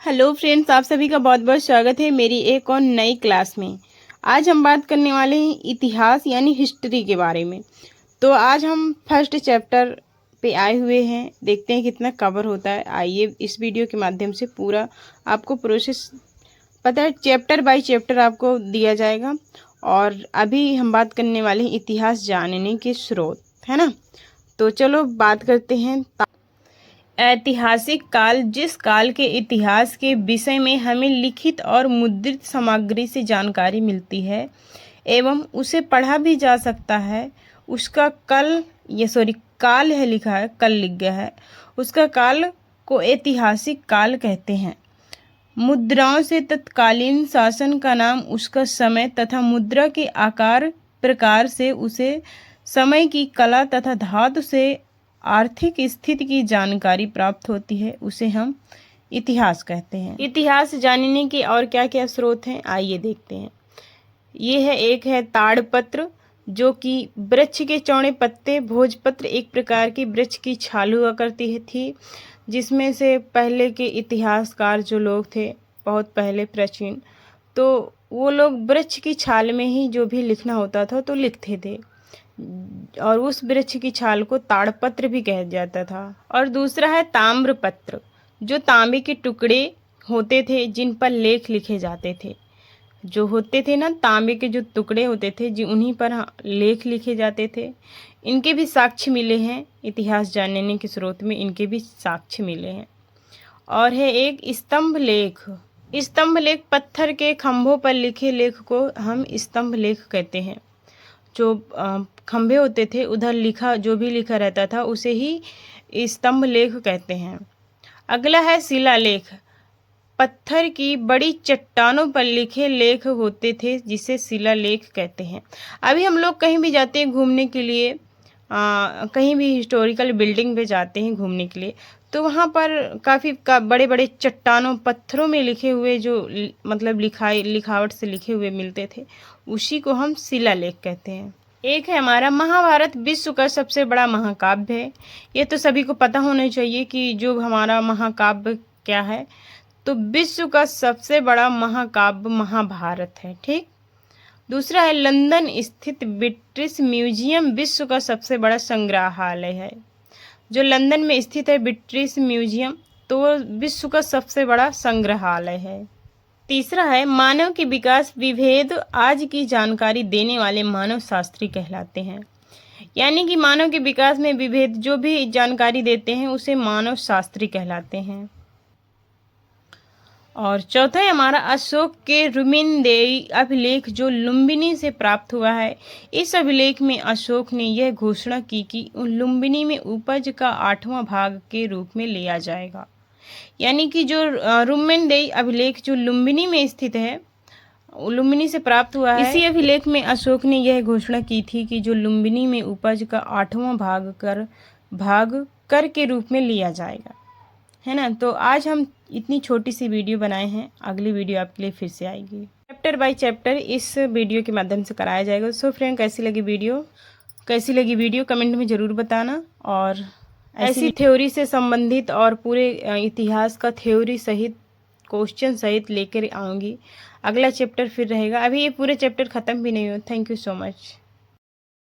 Hello friends, आप सभी का बहुत बहुत स्वागत है मेरी एक और नई क्लास में। आज हम बात करने वाले हैं इतिहास यानी हिस्ट्री के बारे में। तो आज हम फर्स्ट चैप्टर पे आए हुए हैं। देखते हैं कितना कवर होता है। आइए इस वीडियो के माध्यम से पूरा आपको प्रोसेस पता है, चैप्टर बाय चैप्टर आपको दिया जाएगा। और अभी हम बात करने वाले हैं इतिहास जानने के स्रोत, है ना। तो चलो बात करते हैं। ऐतिहासिक काल, जिस काल के इतिहास के विषय में हमें लिखित और मुद्रित सामग्री से जानकारी मिलती है एवं उसे पढ़ा भी जा सकता है, उसका काल है, लिखा है कल लिख गया है, उसका काल को ऐतिहासिक काल कहते हैं। मुद्राओं से तत्कालीन शासन का नाम उसका समय तथा मुद्रा के आकार प्रकार से उसे समय की कला तथा धातु से आर्थिक स्थिति की जानकारी प्राप्त होती है, उसे हम इतिहास कहते हैं। इतिहास जानने के और क्या क्या स्रोत हैं, आइए देखते हैं। ये है, एक है ताड़पत्र, जो कि वृक्ष के चौड़े पत्ते। भोजपत्र एक प्रकार की वृक्ष की छाल हुआ करती थी, जिसमें से पहले के इतिहासकार जो लोग थे, बहुत पहले प्राचीन, तो वो लोग वृक्ष की छाल में ही जो भी लिखना होता था तो लिखते थे, और उस वृक्ष की छाल को ताड़पत्र भी कहा जाता था। और दूसरा है ताम्रपत्र, जो तांबे के टुकड़े होते थे जिन पर लेख लिखे जाते थे। जो होते थे ना, तांबे के जो टुकड़े होते थे जी, उन्हीं पर लेख लिखे जाते थे। इनके भी साक्ष्य मिले हैं, इतिहास जानने के स्रोत में इनके भी साक्ष्य मिले हैं। और है एक स्तंभ लेख। स्तंभ लेख पत्थर के खंभों पर लिखे लेख को हम स्तंभ लेख कहते हैं। जो खंभे होते थे उधर लिखा, जो भी लिखा रहता था उसे ही स्तंभ लेख कहते हैं। अगला है शिलालेख। पत्थर की बड़ी चट्टानों पर लिखे लेख होते थे, जिसे शिलालेख कहते हैं। अभी हम लोग कहीं भी जाते हैं घूमने के लिए, कहीं भी हिस्टोरिकल बिल्डिंग पे जाते हैं घूमने के लिए, तो वहाँ पर काफ़ी बड़े बड़े चट्टानों पत्थरों में लिखे हुए जो मतलब लिखावट से लिखे हुए मिलते थे, उसी को हम शिलालेख कहते हैं। एक है हमारा महाभारत, विश्व का सबसे बड़ा महाकाव्य है। ये तो सभी को पता होना चाहिए कि जो हमारा महाकाव्य क्या है। तो विश्व का सबसे बड़ा महाकाव्य महाभारत है, ठीक। दूसरा है लंदन स्थित ब्रिटिश म्यूजियम, विश्व का सबसे बड़ा संग्रहालय है। जो लंदन में स्थित है ब्रिटिश म्यूजियम, तो वो विश्व का सबसे बड़ा संग्रहालय है। तीसरा है मानव के विकास विभेद, आज की जानकारी देने वाले मानव शास्त्री कहलाते हैं। यानी कि मानव के विकास में विभेद जो भी जानकारी देते हैं उसे मानव शास्त्री कहलाते हैं। और चौथा है हमारा अशोक के रुमिनदेई अभिलेख, जो लुम्बिनी से प्राप्त हुआ है। इस अभिलेख में अशोक ने यह घोषणा की कि लुम्बिनी में उपज का 8वां भाग के रूप में लिया जाएगा। यानी कि जो रुमिनदेई अभिलेख जो लुम्बिनी में स्थित है, लुम्बिनी से प्राप्त हुआ है। इसी अभिलेख में अशोक ने यह घोषणा की थी कि जो लुम्बिनी में उपज का 8वां भाग कर के रूप में लिया जाएगा, है ना। तो आज हम इतनी छोटी सी वीडियो बनाए हैं, अगली वीडियो आपके लिए फिर से आएगी। चैप्टर बाय चैप्टर इस वीडियो के माध्यम से कराया जाएगा। सो फ्रेंड, कैसी लगी वीडियो कमेंट में ज़रूर बताना। और ऐसी थ्योरी से संबंधित और पूरे इतिहास का थ्योरी सहित, क्वेश्चन सहित लेकर आऊँगी। अगला चैप्टर फिर रहेगा, अभी ये पूरे चैप्टर ख़त्म भी नहीं हुआ। Thank you so much.